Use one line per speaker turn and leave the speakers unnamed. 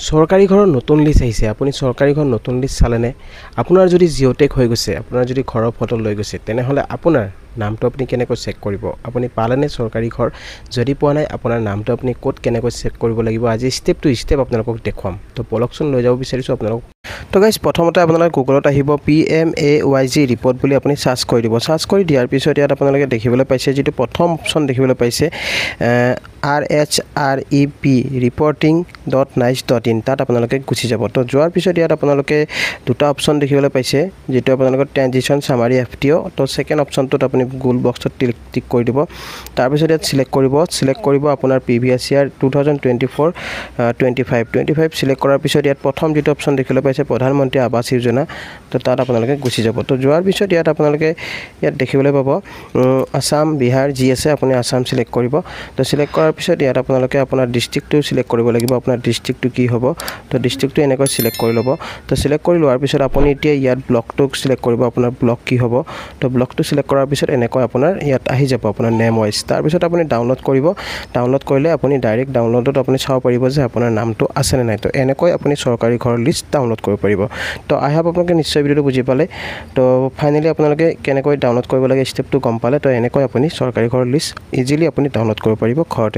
চৰকাৰী ঘৰৰ নতুন লিষ্ট আহিছে। আপুনি চৰকাৰী ঘৰ নতুন লিষ্ট চালেনে? আপোনাৰ যদি জিঅ'টেক হৈ গৈছে, আপোনাৰ যদি ঘৰৰ ফটো লৈ গৈছে, তেনেহ'লে আপোনাৰ নামটো আপুনি কেনেকৈ চেক কৰিব? আপুনি পালেনে চৰকাৰী ঘৰ? যদি পোৱা নাই, আপোনাৰ নামটো আপুনি ক'ত কেনেকৈ চেক কৰিব লাগিব? আজি ষ্টেপ টু ষ্টেপ আপোনালোকক দেখুৱাম। তো বলকচোন লৈ যাব বিচাৰিছোঁ আপোনালোক। তো গাইজ, প্ৰথমতে আপোনালোকে গুগলত আহিব PMAYG ৰিপৰ্ট বুলি আপুনি চাৰ্চ কৰি দিব। চাৰ্চ কৰি দিয়াৰ পিছত ইয়াত আপোনালোকে দেখিবলৈ পাইছে, যিটো প্ৰথম অপশ্যন দেখিবলৈ পাইছে RHREP reporting.nice.in, তাত আপোনালোকে গুচি যাব। তো যোৱাৰ পিছত ইয়াত আপোনালোকে দুটা অপশ্যন দেখিবলৈ পাইছে, যিটো আপোনালোকৰ ট্ৰানজিশ্যন চামাৰী FTO। তো ছেকেণ্ড অপশ্যনটোত আপুনি গুগল বক্সত টিক কৰি দিব। তাৰপিছত ইয়াত চিলেক্ট কৰিব আপোনাৰ প্ৰিভিয়াছ ইয়াৰ 2024-25 চিলেক্ট কৰাৰ পিছত ইয়াত প্ৰথম যিটো অপশ্যন দেখিবলৈ পাইছে প্ৰধানমন্ত্ৰী আৱাস যোজনা, তো তাত আপোনালোকে গুচি যাব। তো যোৱাৰ পিছত ইয়াত আপোনালোকে দেখিবলৈ পাব আসাম, বিহাৰ যি আছে, আপুনি আসাম চিলেক্ট কৰিব। তো চিলেক্ট কৰাৰ পিছত ইয়াত আপোনালোকে আপোনাৰ ডিষ্ট্ৰিক্টটো চিলেক্ট কৰিব লাগিব। আপোনাৰ ডিষ্ট্ৰিক্টটো কি হ'ব? তো ডিষ্ট্ৰিক্টটো এনেকৈ চিলেক্ট কৰি ল'ব। তো চিলেক্ট কৰি লোৱাৰ পিছত আপুনি এতিয়া ইয়াত ব্লকটোক চিলেক্ট কৰিব। আপোনাৰ ব্লক কি হ'ব? তো ব্লকটো চিলেক্ট কৰাৰ পিছত এনেকৈ আপোনাৰ ইয়াত আহি যাব আপোনাৰ নেম ৱাইজ। তাৰপিছত আপুনি ডাউনলোড কৰিব। ডাউনলোড কৰিলে আপুনি ডাইৰেক্ট ডাউনলোডত আপুনি চাব পাৰিব যে আপোনাৰ নামটো আছেনে নাই। তো এনেকৈ আপুনি চৰকাৰী ঘৰৰ লিষ্ট ডাউনলোড কৰিব পাৰিব। তো আই হোপ আপোনালোকে নিশ্চয় ভিডিঅ'টো বুজি পালে। তো ফাইনেলি আপোনালোকে কেনেকৈ ডাউনলোড কৰিব লাগে ষ্টেপটো গম পালে। তো এনেকৈ আপুনি চৰকাৰী ঘৰৰ লিষ্ট ইজিলি আপুনি ডাউনলোড কৰিব পাৰিব ঘৰতে।